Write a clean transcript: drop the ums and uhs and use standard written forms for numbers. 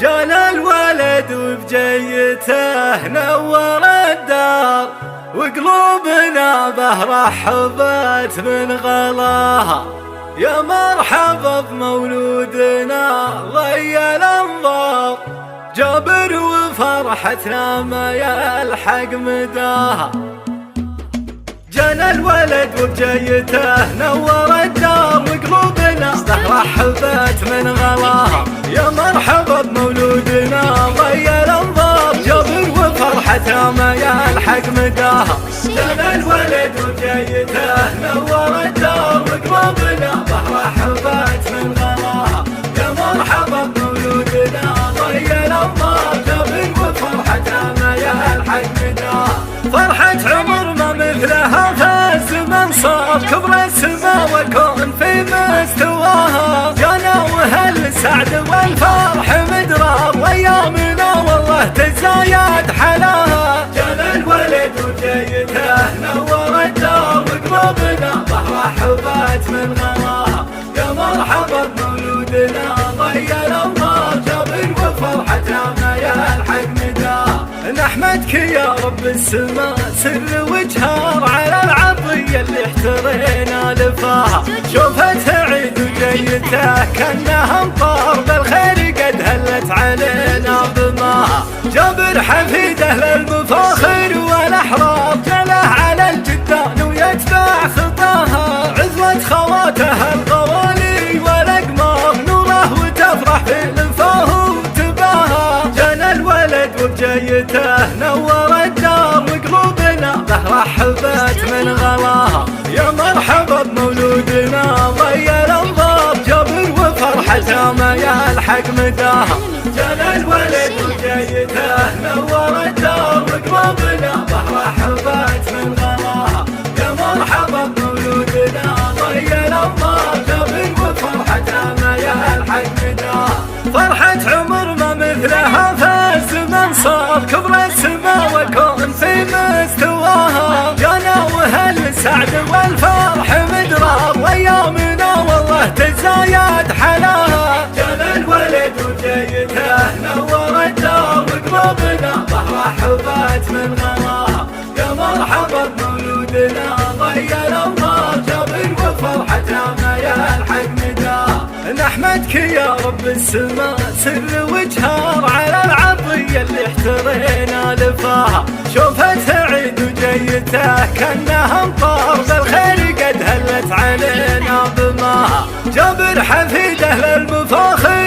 جانا الولد وبجيته نور الدار، وقلوبنا به رحبت من غلاها. يا مرحبا بمولودنا ضي الانظار، جابر وفرحتنا ما يلحق مداها. جانا الولد وبجيته نور الدار، وقلوبنا به رحبت من غلاها. يا مرحبا بمولودنا ضي الانظار، جابر وفرحتنا ما يلحق مداها. جانا الولد وبجيته نور الدار، وقلوبنا به رحبت من غلاها. يا مرحبا بمولودنا ضي الانظار، جابر وفرحتنا ما يلحق مداها. فرحة عمر ما مثلها في الزمن صار، كبر السما والكون في مستواها. جانا وهل سعد والفرح مدرار، وايامنا والله تزايد حلاها. جانا الولد وجيته نور الدار، وقلوبنا به رحبت من غلاها. يا مرحبا بمولودنا ضي الانظار، جابر وفرحتنا ما يلحق مداها. نحمدك يا رب السما سر وجهار، على العطية اللي احترينا لفاها. شوفت عيد وجيته كانها امطار، بالخير قد هلت علينا بماها. جابر حفيده للمفاخر والاحرار، جله على الجدان ويتبع خطاها. عزوة خواتها الغوالي والاقمار، نوره وتفرح في لفاه وتباها. جانا الولد وبجيته نور الدار، وقلوبنا به رحبت من غلاها. يا مرحبا بمولودنا ضي الانظار، جابر وفرحتها ما يلحق مداها. جانا الولد وبجيته نور الدار، وقلوبنا به رحبت من غلاها. يا مرحبا بمولودنا ضي الانظار، جابر وفرحتها ما يلحق مداها. فرحة عمر ما مثلها في الزمن صار، كبر السما والكون في مستواها. جانا وهل سعد والفرح مدرار، وايامنا والله تزايد حلاها. جانا الولد وجيته نور الدار، وقلوبنا به رحبت من غلاها. يا مرحبا بمولودنا ضي الانظار، جابر وفرحتنا ما يلحق مداها. نحمدك يا رب السما سر وجهار، على العطية اللي احترينا لفاها. شوفت عيد وجيته كانها امطار، بالخير قد هلت علينا بماها. جابر حفيده للمفاخر